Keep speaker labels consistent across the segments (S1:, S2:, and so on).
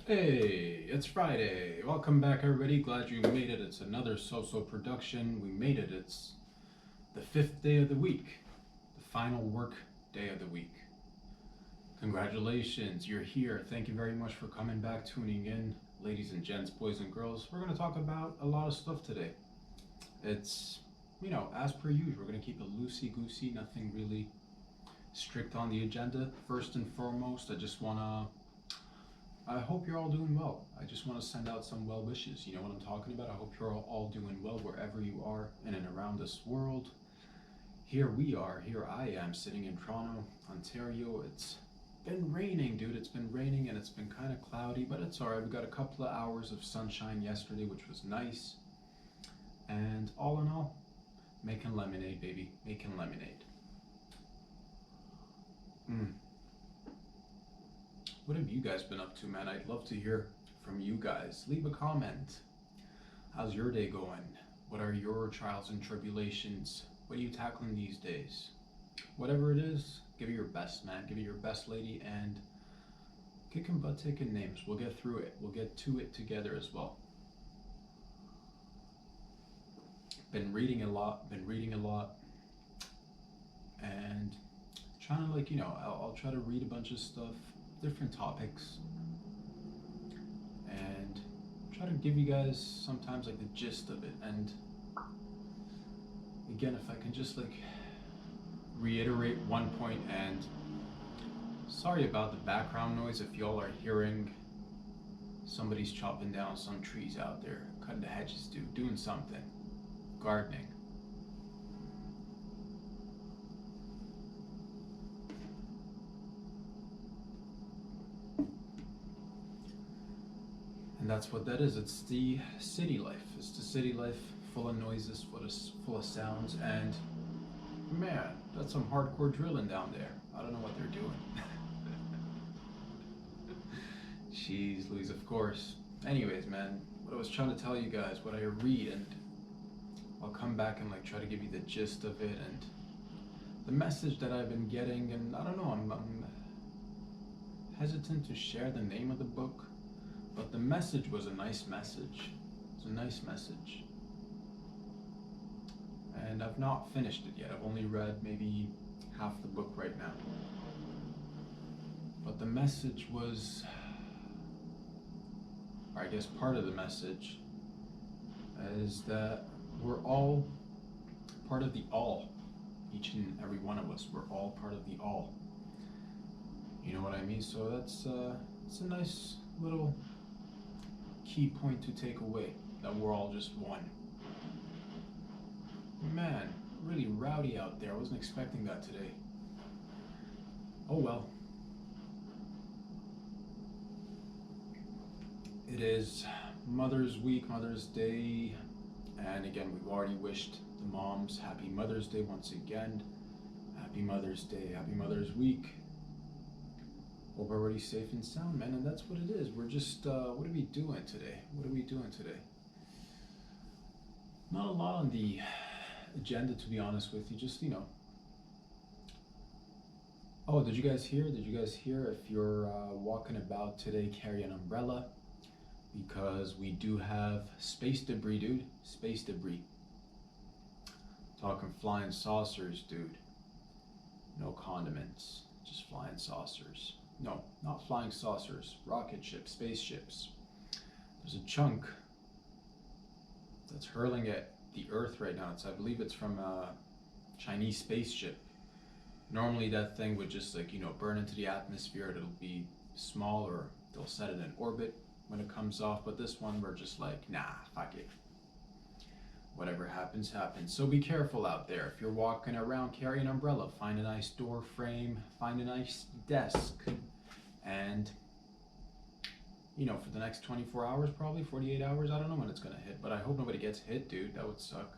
S1: Hey, it's Friday. Welcome back, everybody. Glad you made it. It's another So-So production. We made it. It's the 5th day of the week, the final work day of the week. Congratulations, you're here. Thank you very much for coming back, tuning in. Ladies and gents, boys and girls, we're going to talk about a lot of stuff today. It's, as per usual, we're going to keep it loosey-goosey, nothing really strict on the agenda. First and foremost, I hope you're all doing well. I just want to send out some well wishes. You know what I'm talking about? I hope you're all doing well wherever you are in and around this world. Here I am sitting in Toronto, Ontario. It's been raining, dude. It's been raining and it's been kind of cloudy, but it's alright. We got a couple of hours of sunshine yesterday, which was nice. And all in all, making lemonade, baby. Making lemonade. What have you guys been up to, man? I'd love to hear from you guys. Leave a comment. How's your day going? What are your trials and tribulations? What are you tackling these days? Whatever it is, give it your best, man. Give it your best, lady, and kicking butt, taking names. We'll get through it. We'll get to it together as well. Been reading a lot, and trying to I'll try to read a bunch of stuff, different topics, and try to give you guys sometimes like the gist of it. And again, if I can just reiterate one point, and sorry about the background noise if y'all are hearing somebody's chopping down some trees out there, cutting the hedges, doing something, gardening. And that's what that is. It's the city life. It's the city life, full of noises, full of sounds, and man, that's some hardcore drilling down there. I don't know what they're doing. Jeez Louise, of course. Anyways, man, what I was trying to tell you guys, what I read, and I'll come back and try to give you the gist of it and the message that I've been getting. And I don't know, I'm hesitant to share the name of the book, but the message was a nice message. It's a nice message. And I've not finished it yet. I've only read maybe half the book right now. But the message was, or I guess part of the message, is that we're all part of the all. Each and every one of us, we're all part of the all. You know what I mean? So it's a nice little key point to take away, that we're all just one. Man, really rowdy out there. I wasn't expecting that today. Oh well. It is Mother's Week, Mother's Day, and again, we've already wished the moms happy Mother's Day once again. Happy Mother's Day, happy Mother's Week. Hope everybody's safe and sound, man, and that's what it is. We're just, what are we doing today? Not a lot on the agenda, to be honest with you, just, Oh, did you guys hear? If you're walking about today, carry an umbrella, because we do have space debris, dude. Space debris. Talking flying saucers, dude. No condiments, just flying saucers. No, not flying saucers, rocket ships, spaceships. There's a chunk that's hurling at the Earth right now. I believe it's from a Chinese spaceship. Normally that thing would just burn into the atmosphere. It'll be small, or they'll set it in orbit when it comes off. But this one, we're just nah, fuck it. Whatever happens, happens. So be careful out there. If you're walking around, carry an umbrella. Find a nice door frame. Find a nice desk. And, for the next 24 hours, probably 48 hours, I don't know when it's going to hit. But I hope nobody gets hit, dude. That would suck.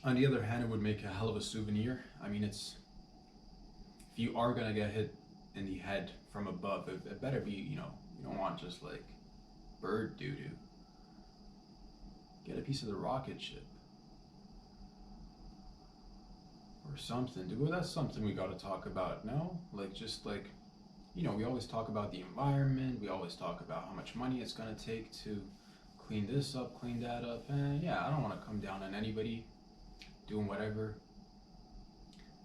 S1: On the other hand, it would make a hell of a souvenir. I mean, if you are going to get hit in the head from above, it better be, you don't want just bird doo-doo. Get a piece of the rocket ship. or something, dude. Well, that's something we gotta talk about, no? Like, just like, you know, we always talk about the environment, we always talk about how much money it's gonna take to clean this up, clean that up, and yeah, I don't wanna come down on anybody doing whatever.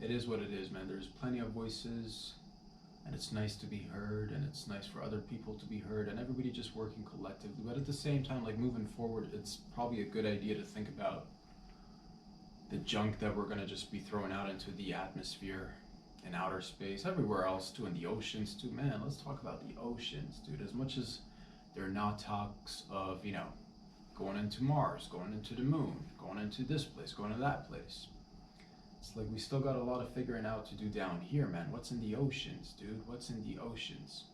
S1: It is what it is, man. There's plenty of voices, and it's nice to be heard, and it's nice for other people to be heard, and everybody just working collectively. But at the same time, like moving forward, it's probably a good idea to think about the junk that we're gonna just be throwing out into the atmosphere in outer space, everywhere else too, in the oceans too. Man, let's talk about the oceans, dude. As much as there are now talks of, you know, going into Mars, going into the moon, going into this place, going to that place. It's like we still got a lot of figuring out to do down here, man. What's in the oceans, dude? What's in the oceans?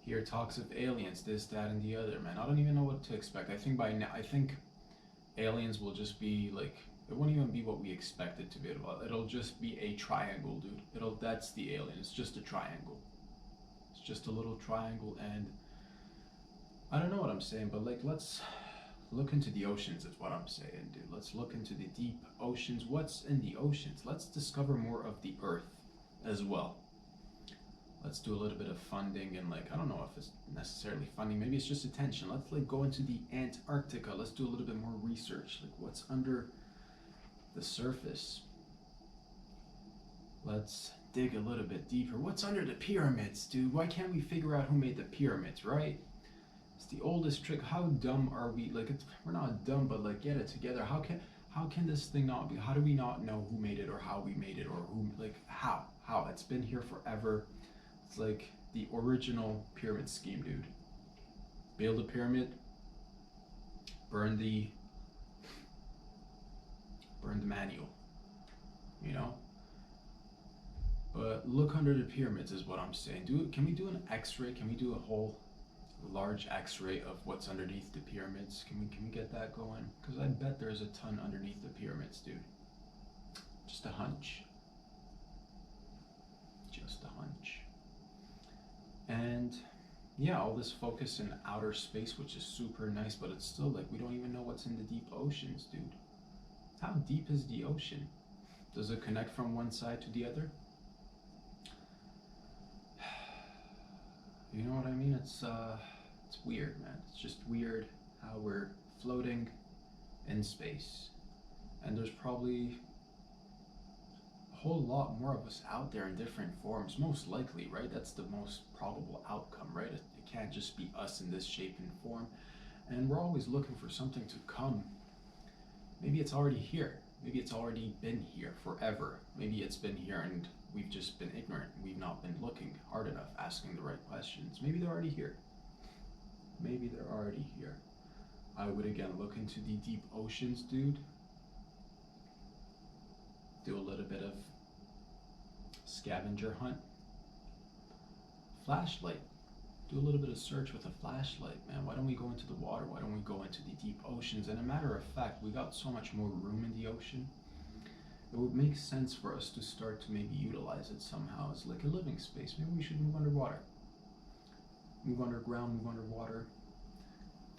S1: Here talks of aliens, this, that, and the other, man. I don't even know what to expect. I think by now, I think aliens will just be like, it won't even be what we expect it to be. It'll just be a triangle, dude. That's the alien. It's just a triangle. It's just a little triangle, and I don't know what I'm saying, but like, let's look into the oceans is what I'm saying, dude. Let's look into the deep oceans. What's in the oceans? Let's discover more of the earth as well. Let's do a little bit of funding, and like, I don't know if it's necessarily funding, maybe it's just attention. Let's like go into the Antarctica. Let's do a little bit more research, like what's under the surface. Let's dig a little bit deeper. What's under the pyramids, dude? Why can't we figure out who made the pyramids, right? It's the oldest trick. How dumb are we? Like, we're not dumb, but like, get it together. How can this thing not be? How do we not know who made it, or how we made it, or who, like, how? It's been here forever. It's like the original pyramid scheme, dude. Build a pyramid, burn the manual, you know? But look under the pyramids is what I'm saying. Can we do an X-ray? Can we do a whole large X-ray of what's underneath the pyramids? Can we get that going? Because I bet there's a ton underneath the pyramids, dude. Just a hunch. Just a hunch. And yeah, all this focus in outer space, which is super nice, but it's still like we don't even know what's in the deep oceans, dude. How deep is the ocean? Does it connect from one side to the other? You know what I mean? It's weird, man. It's just weird how we're floating in space, and there's probably a whole lot more of us out there in different forms, most likely, right? That's the most probable outcome, right? It can't just be us in this shape and form, and we're always looking for something to come. Maybe it's already here. Maybe it's already been here forever. Maybe it's been here and we've just been ignorant. We've not been looking hard enough, asking the right questions. Maybe they're already here. Maybe they're already here. I would again look into the deep oceans, dude. Do a little bit of scavenger hunt. Flashlight. Do a little bit of search with a flashlight, man. Why don't we go into the water? Why don't we go into the deep oceans? And a matter of fact, we got so much more room in the ocean. It would make sense for us to start to maybe utilize it somehow as like a living space. Maybe we should move underwater. Move underground, move underwater.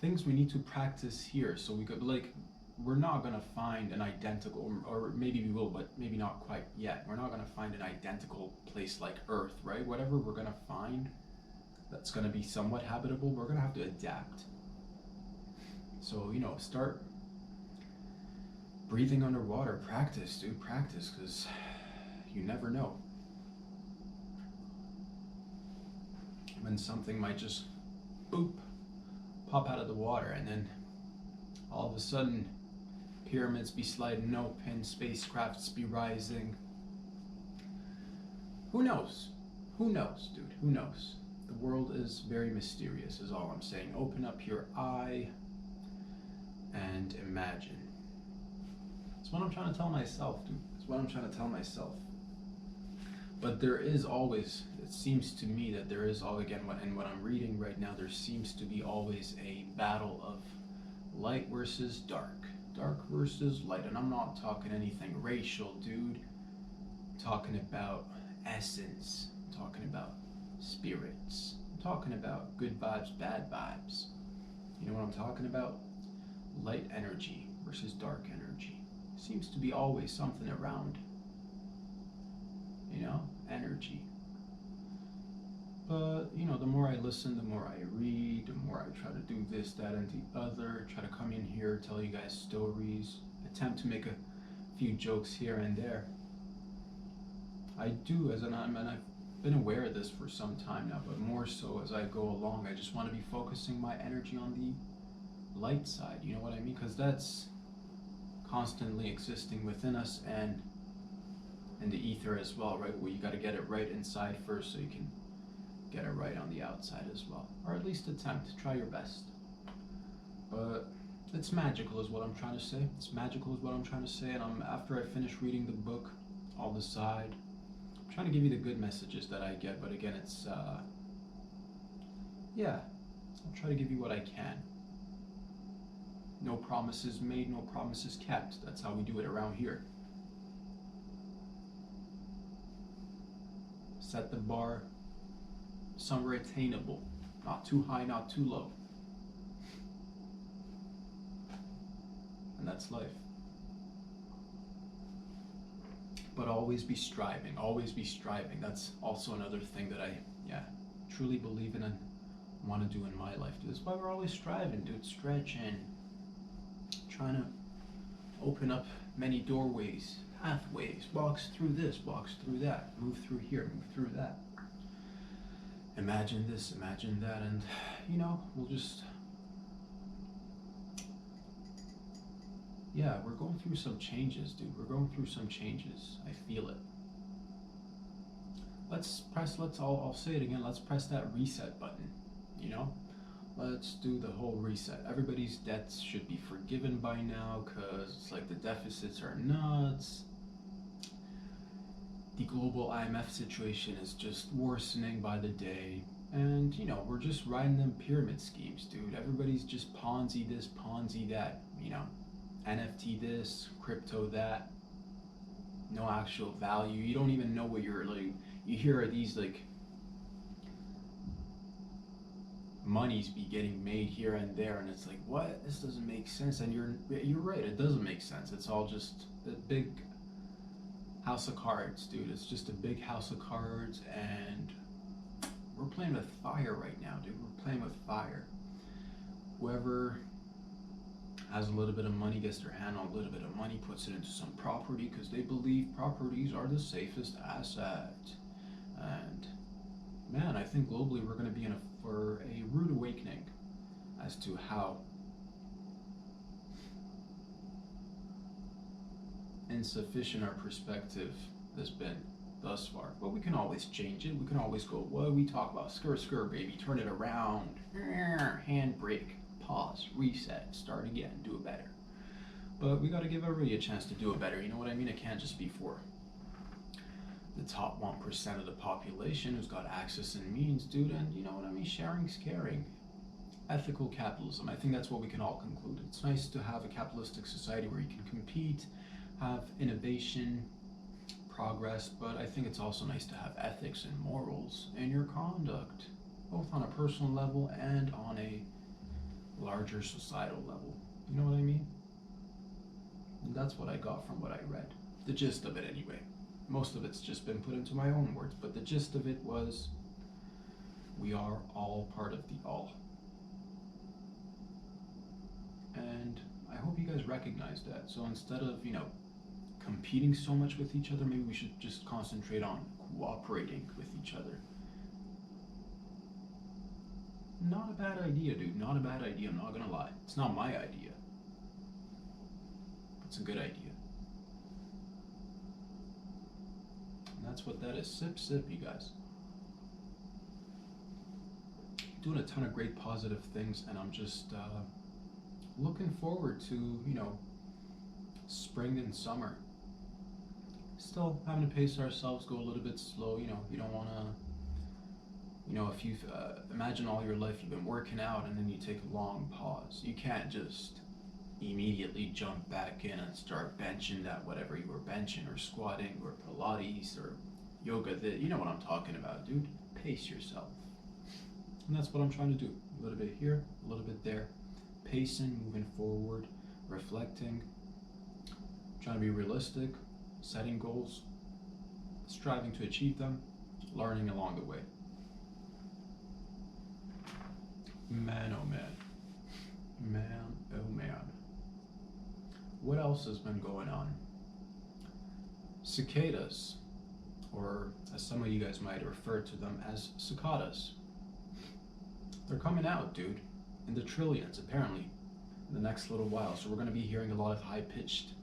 S1: Things we need to practice here. So we could, like, we're not gonna find an identical, or maybe we will, but maybe not quite yet. We're not gonna find an identical place like Earth, right? Whatever we're gonna find that's going to be somewhat habitable, we're going to have to adapt. So, you know, start breathing underwater. Practice, dude, practice, because you never know when something might just boop, pop out of the water, and then all of a sudden pyramids be sliding open, spacecrafts be rising. Who knows? Who knows, dude? Who knows? The world is very mysterious, is all I'm saying. Open up your eye and imagine. That's what I'm trying to tell myself, dude. That's what I'm trying to tell myself. But there is always, it seems to me that there is all, again, and what I'm reading right now, there seems to be always a battle of light versus dark. Dark versus light. And I'm not talking anything racial, dude. I'm talking about essence. I'm talking about spirits. I'm talking about good vibes, bad vibes. You know what I'm talking about? Light energy versus dark energy. Seems to be always something around. energy. But, the more I listen, the more I read, the more I try to do this, that, and the other, try to come in here, tell you guys stories, attempt to make a few jokes here and there. I do, and I've been aware of this for some time now, but more so as I go along, I just want to be focusing my energy on the light side, you know what I mean? Because that's constantly existing within us and in the ether as well, right? Where you got to get it right inside first so you can get it right on the outside as well, or at least attempt, try your best. But it's magical is what I'm trying to say. It's magical is what I'm trying to say, and after I finish reading the book, I'll decide. I'm trying to give you the good messages that I get, but again, it's yeah, I'll try to give you what I can. No promises made, no promises kept. That's how we do it around here. Set the bar somewhere attainable, not too high, not too low. And that's life. But always be striving, always be striving. That's also another thing that I truly believe in and want to do in my life. That's why we're always striving, dude. Stretching, trying to open up many doorways, pathways, walks through this, walks through that, move through here, move through that. Imagine this, imagine that, and we'll just, we're going through some changes, dude. We're going through some changes. I feel it. I'll say it again, let's press that reset button, Let's do the whole reset. Everybody's debts should be forgiven by now, because it's like the deficits are nuts. The global IMF situation is just worsening by the day. And, we're just riding them pyramid schemes, dude. Everybody's just Ponzi this, Ponzi that, NFT this, crypto that. No actual value. You don't even know what you're like. You hear these monies be getting made here and there, and it's like, what? This doesn't make sense. And you're right, it doesn't make sense. It's all just a big house of cards, dude. It's just a big house of cards, and we're playing with fire right now, dude. We're playing with fire. Whoever has a little bit of money, gets their hand on a little bit of money, puts it into some property because they believe properties are the safest asset. And man, I think globally we're going to be for a rude awakening as to how insufficient our perspective has been thus far. But we can always change it. We can always go, what we talk about, skr, baby, turn it around, handbrake, pause, reset, start again, do it better. But we got to give everybody a chance to do it better. You know what I mean? It can't just be for the top 1% of the population who's got access and means, dude. And you know what I mean? Sharing's caring. Ethical capitalism. I think that's what we can all conclude. It's nice to have a capitalistic society where you can compete, have innovation, progress, but I think it's also nice to have ethics and morals in your conduct, both on a personal level and on a larger societal level. You know what I mean? And that's what I got from what I read. The gist of it anyway. Most of it's just been put into my own words, but the gist of it was, we are all part of the all. And I hope you guys recognize that. So instead of, competing so much with each other, maybe we should just concentrate on cooperating with each other. Not a bad idea, dude. Not a bad idea, I'm not gonna lie. It's not my idea. It's a good idea. And that's what that is. Sip, you guys. Doing a ton of great positive things, and I'm just looking forward to, spring and summer. Still having to pace ourselves, go a little bit slow. You don't want to, if you've, imagine all your life you've been working out and then you take a long pause. You can't just immediately jump back in and start benching that whatever you were benching or squatting or Pilates or yoga. You know what I'm talking about, dude. Pace yourself. And that's what I'm trying to do. A little bit here, a little bit there. Pacing, moving forward, reflecting, trying to be realistic, setting goals, striving to achieve them, learning along the way. Man, oh man. Man, oh man. What else has been going on? Cicadas, or as some of you guys might refer to them as cicadas. They're coming out, dude, in the trillions, apparently, in the next little while. So we're going to be hearing a lot of high-pitched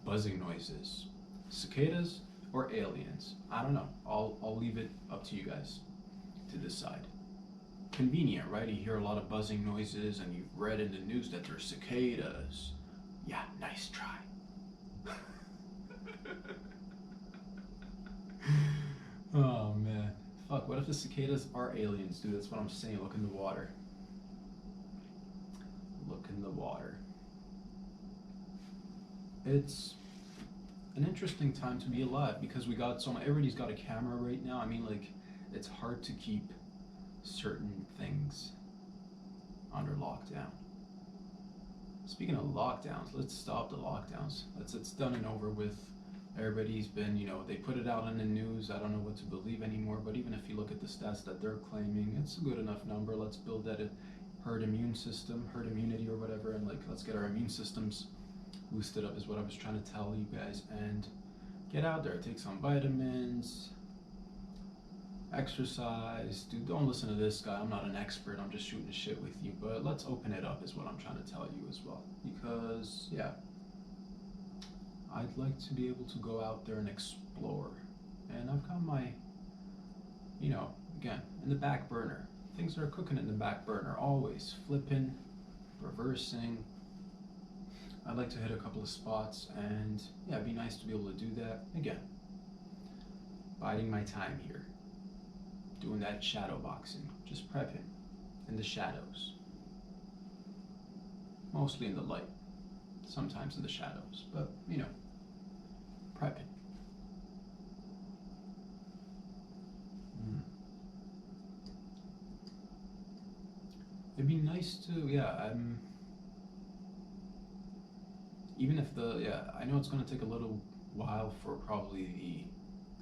S1: buzzing noises. Cicadas or aliens? I don't know. I'll leave it up to you guys to decide. Convenient, right? You hear a lot of buzzing noises and you've read in the news that they're cicadas. Yeah, nice try. Oh man. Fuck, what if the cicadas are aliens, dude? That's what I'm saying. Look in the water. Look in the water. It's an interesting time to be alive because we got everybody's got a camera right now. I mean, like, it's hard to keep certain things under lockdown. Speaking of lockdowns, let's stop the lockdowns. It's done and over with. Everybody's been, they put it out in the news. I don't know what to believe anymore, but even if you look at the stats that they're claiming, it's a good enough number. Let's build that herd immunity or whatever, and let's get our immune systems boosted up is what I was trying to tell you guys. And get out there, take some vitamins, exercise. Dude, don't listen to this guy. I'm not an expert. I'm just shooting the shit with you, but let's open it up is what I'm trying to tell you as well. Because, yeah, I'd like to be able to go out there and explore. And I've got my, again, in the back burner. Things are cooking in the back burner, always. Flipping, reversing. I'd like to hit a couple of spots, and yeah, it'd be nice to be able to do that. Again, biding my time here. Doing that shadow boxing, just prepping in the shadows. Mostly in the light, sometimes in the shadows, but prepping. It'd be nice to, even if I know it's going to take a little while for probably the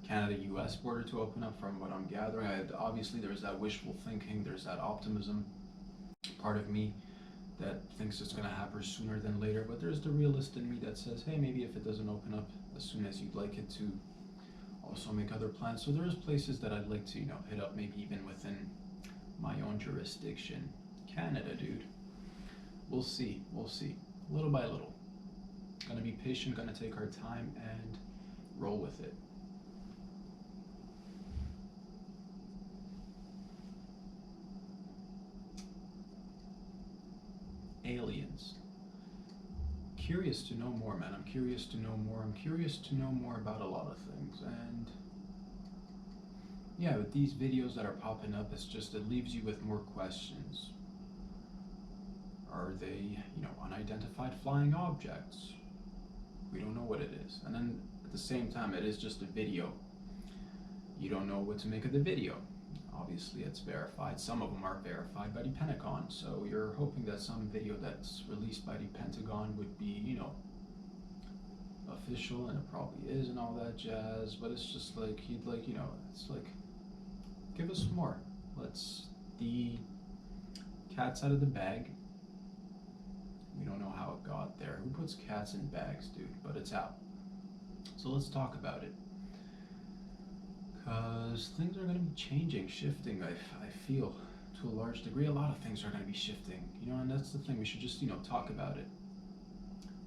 S1: Canada-US border to open up from what I'm gathering. Obviously there's that wishful thinking, there's that optimism part of me that thinks it's going to happen sooner than later, but there's the realist in me that says, hey, maybe if it doesn't open up as soon as you'd like it to, also make other plans. So there's places that I'd like to, hit up, maybe even within my own jurisdiction. Canada, dude. We'll see, little by little. Gonna be patient, gonna take our time and roll with it. Aliens. Curious to know more, man. I'm curious to know more. I'm curious to know more about a lot of things. And yeah, with these videos that are popping up, it leaves you with more questions. Are they, unidentified flying objects? We don't know what it is. And then at the same time, it is just a video. You don't know what to make of the video. Obviously, it's verified. Some of them are verified by the Pentagon. So you're hoping that some video that's released by the Pentagon would be, official, and it probably is and all that jazz. But it's just like, it's like, give us more. The cat's out of the bag. We don't know how it got there. Who puts cats in bags, dude? But it's out. So let's talk about it. Because things are going to be changing, shifting, I feel, to a large degree. A lot of things are going to be shifting, and that's the thing. We should just, talk about it.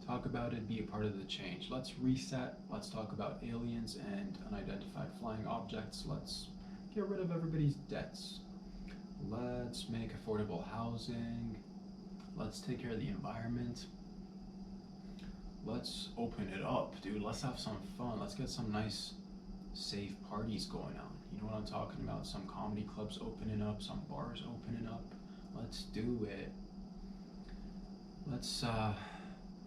S1: Talk about it, be a part of the change. Let's reset. Let's talk about aliens and unidentified flying objects. Let's get rid of everybody's debts. Let's make affordable housing. Let's take care of the environment. Let's open it up, dude. Let's have some fun. Let's get some nice, safe parties going on. You know what I'm talking about? Some comedy clubs opening up, some bars opening up. Let's do it. Let's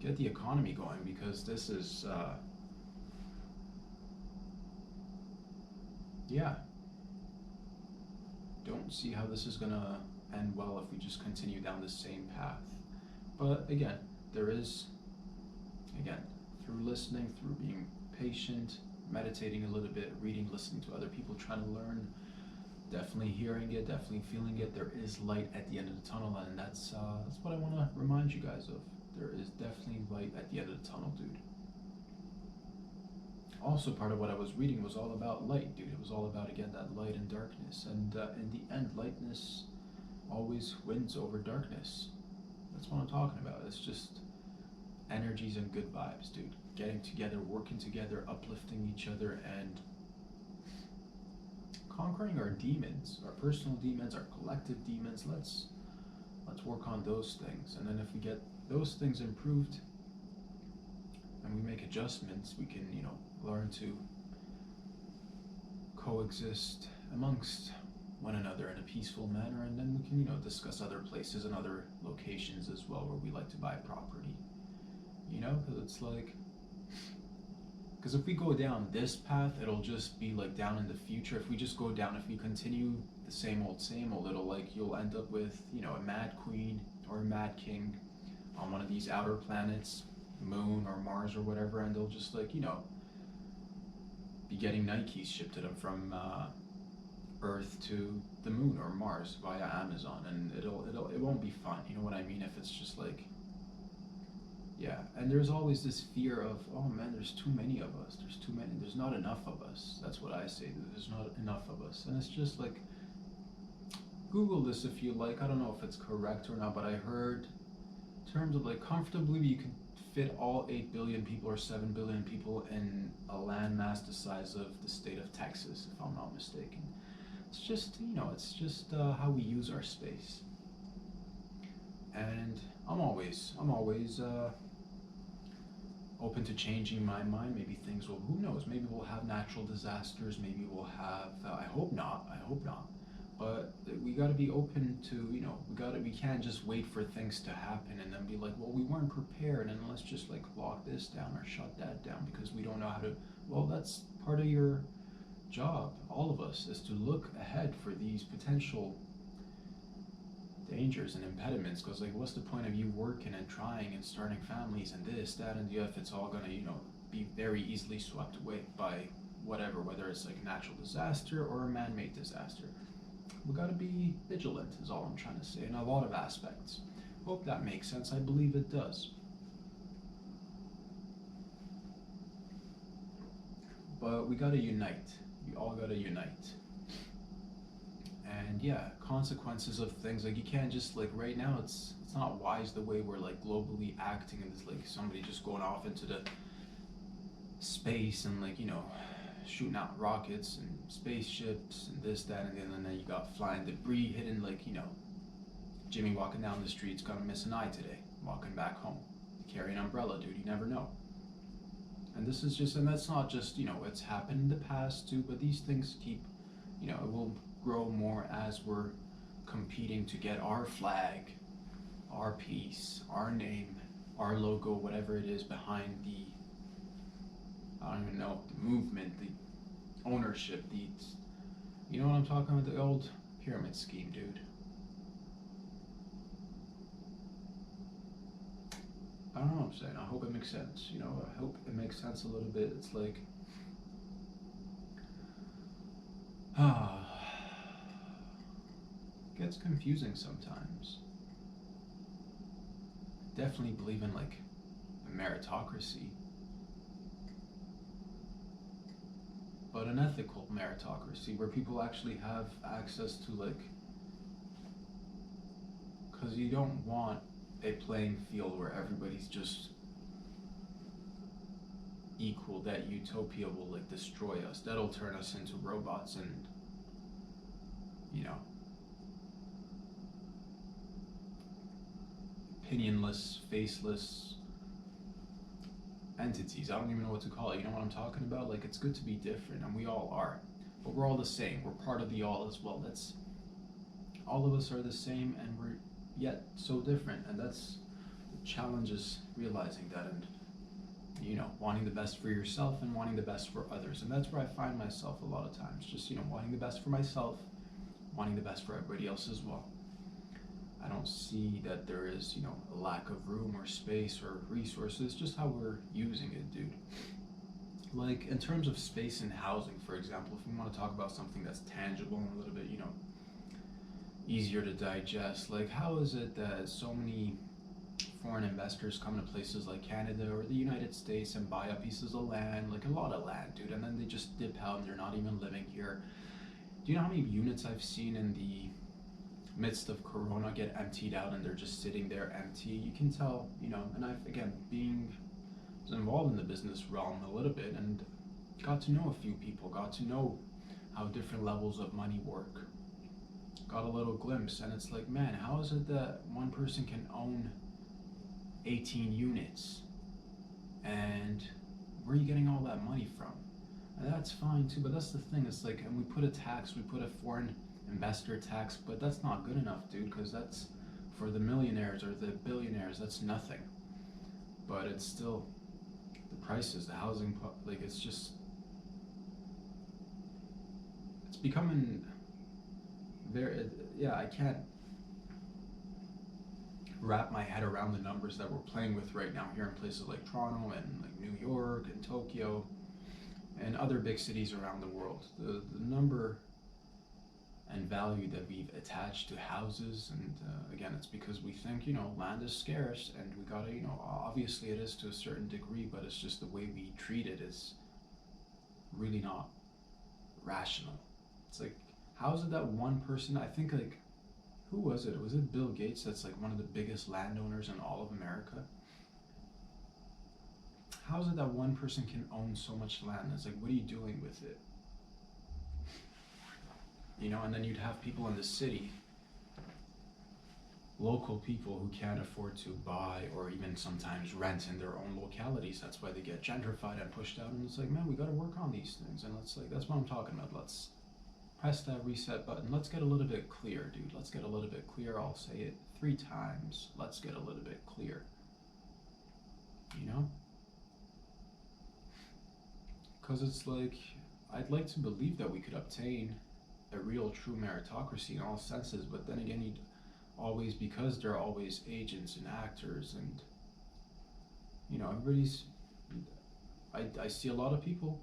S1: get the economy going, because this is, don't see how this is gonna end well if we just continue down the same path. But again, through listening, through being patient, meditating a little bit, reading, listening to other people, trying to learn, definitely hearing it, definitely feeling it. There is light at the end of the tunnel, and that's what I want to remind you guys of. There is definitely light at the end of the tunnel, dude. Also, part of what I was reading was all about light, dude. It was all about, again, that light and darkness, and in the end, lightness always wins over darkness. That's what I'm talking about. It's just energies and good vibes, dude. Getting together, working together, uplifting each other, and conquering our demons, our personal demons, our collective demons. Let's work on those things, and then if we get those things improved and we make adjustments, we can, learn to coexist amongst one another in a peaceful manner, and then we can, discuss other places and other locations as well where we like to buy property. Because it's like, because if we go down this path, it'll just be like down in the future. If we just go down, if we continue the same old, it'll like, you'll end up with, a mad queen or a mad king on one of these outer planets, Moon or Mars or whatever, and they'll just like, be getting Nikes shipped to them from Earth to the Moon or Mars via Amazon, and it won't be fun. You know what I mean? If it's just like, yeah. And there's always this fear of, oh man, there's too many of us. There's not enough of us. That's what I say. There's not enough of us, and it's just like, Google this if you like. I don't know if it's correct or not, but I heard in terms of like comfortably you can fit all 8 billion people or 7 billion people in a landmass the size of the state of Texas, if I'm not mistaken. It's just, how we use our space. And I'm always open to changing my mind. Maybe things will, who knows, maybe we'll have natural disasters, maybe we'll have, I hope not, but we got to be open to, we can't just wait for things to happen and then be like, well, we weren't prepared, and let's just like lock this down or shut that down because we don't know how to. Well, that's part of your job, all of us, is to look ahead for these potential dangers and impediments, because like, what's the point of you working and trying and starting families and this, that, and the other if it's all gonna, be very easily swept away by whatever, whether it's like a natural disaster or a man-made disaster. We gotta be vigilant is all I'm trying to say in a lot of aspects. Hope that makes sense. I believe it does. But we gotta unite. We all gotta unite. And yeah, consequences of things, like you can't just like, right now it's not wise the way we're like globally acting, and it's like somebody just going off into the space and like, shooting out rockets and spaceships and this, that, and then you got flying debris hitting, like, Jimmy walking down the street's gonna miss an eye today, walking back home. Carry an umbrella, dude, you never know. And this is just, and that's not just, it's happened in the past too, but these things keep, it will grow more as we're competing to get our flag, our piece, our name, our logo, whatever it is behind the, I don't even know, the movement, the ownership, you know what I'm talking about, the old pyramid scheme, dude. I don't know what I'm saying. I hope it makes sense. I hope it makes sense a little bit. It's like, it gets confusing sometimes. Definitely believe in like a meritocracy, but an ethical meritocracy where people actually have access to like, because you don't want a playing field where everybody's just equal. That utopia will like destroy us. That'll turn us into robots and, opinionless, faceless entities. I don't even know what to call it. You know what I'm talking about? Like, it's good to be different, and we all are, but we're all the same. We're part of the all as well. That's, all of us are the same, and we're yet so different, and that's the challenge, is realizing that, and wanting the best for yourself and wanting the best for others. And that's where I find myself a lot of times, just wanting the best for myself, wanting the best for everybody else as well. I don't see that there is a lack of room or space or resources, just how we're using it, dude. Like in terms of space and housing, for example, if we want to talk about something that's tangible and a little bit, easier to digest, like how is it that so many foreign investors come to places like Canada or the United States and buy up pieces of land, like a lot of land, dude, and then they just dip out and they're not even living here? Do you know how many units I've seen in the midst of Corona get emptied out and they're just sitting there empty? You can tell, and I've, again, being involved in the business realm a little bit and got to know a few people, got to know how different levels of money work, got a little glimpse, and it's like, man, how is it that one person can own 18 units, and where are you getting all that money from? And that's fine too, but that's the thing, it's like, and we put a foreign investor tax, but that's not good enough, dude, because that's for the millionaires or the billionaires, that's nothing. But it's still, the prices, the housing, like, it's becoming very, yeah, I can't wrap my head around the numbers that we're playing with right now here in places like Toronto and like New York and Tokyo and other big cities around the world. The number and value that we've attached to houses, and again, it's because we think, land is scarce and we gotta, obviously it is to a certain degree, but it's just the way we treat it is really not rational. It's like, how is it that one person, I think, like, who was it? Was it Bill Gates that's like one of the biggest landowners in all of America? How is it that one person can own so much land? It's like, what are you doing with it? And then you'd have people in the city, local people who can't afford to buy or even sometimes rent in their own localities. That's why they get gentrified and pushed out. And it's like, man, we got to work on these things. And that's what I'm talking about. Let's press that reset button. Let's get a little bit clear, dude. Let's get a little bit clear. I'll say it 3 times. Let's get a little bit clear. Because it's like, I'd like to believe that we could obtain a real true meritocracy in all senses, but then again, you'd always, because there are always agents and actors and, I see a lot of people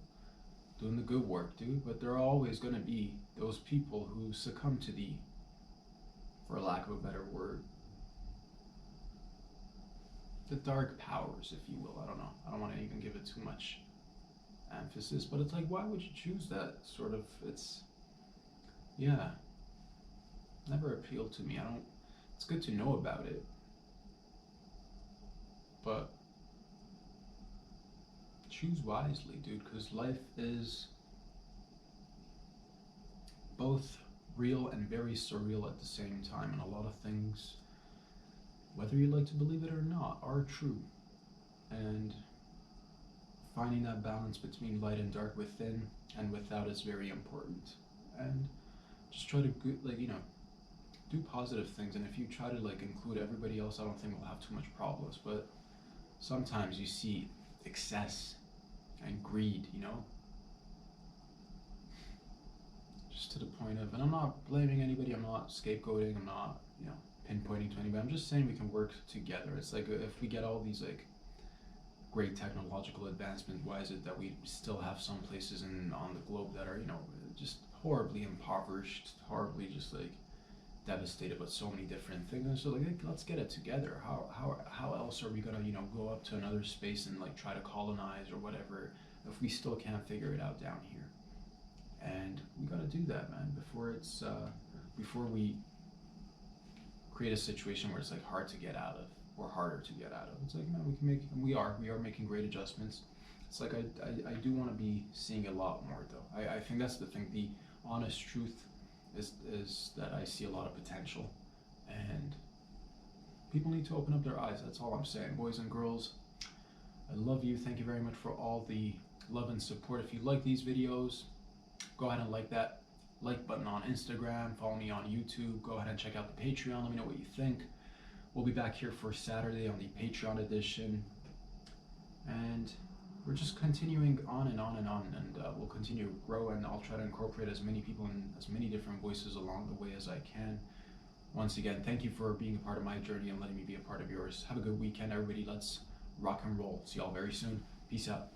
S1: doing the good work, dude, but there are always going to be those people who succumb to for lack of a better word, the dark powers, if you will. I don't know. I don't want to even give it too much emphasis, but it's like, why would you choose that sort of, never appealed to me. It's good to know about it, but choose wisely, dude, because life is both real and very surreal at the same time, and a lot of things, whether you like to believe it or not, are true. And finding that balance between light and dark, within and without, is very important. And just try to, do positive things. And if you try to include everybody else, I don't think we'll have too much problems. But sometimes you see excess and greed, just to the point of, and I'm not blaming anybody, I'm not scapegoating, I'm not, pinpointing to anybody. I'm just saying we can work together. It's like, if we get all these great technological advancement, why is it that we still have some places on the globe that are, just horribly impoverished, horribly just devastated with so many different things? And so let's get it together. How else are we gonna go up to another space and try to colonize or whatever if we still can't figure it out down here? And we gotta do that, man, before we create a situation where it's hard to get out of, or harder to get out of. It's like, man, we are making great adjustments. It's like, I do want to be seeing a lot more, though. I think that's the thing. The honest truth is that I see a lot of potential, and people need to open up their eyes. That's all I'm saying. Boys and girls, I love you. Thank you very much for all the love and support. If you like these videos, go ahead and like that like button on Instagram, follow me on YouTube, go ahead and check out the Patreon, let me know what you think. We'll be back here for Saturday on the Patreon edition, and we're just continuing on and on and on, and we'll continue to grow, and I'll try to incorporate as many people and as many different voices along the way as I can. Once again, thank you for being a part of my journey and letting me be a part of yours. Have a good weekend, everybody. Let's rock and roll. See y'all very soon. Peace out.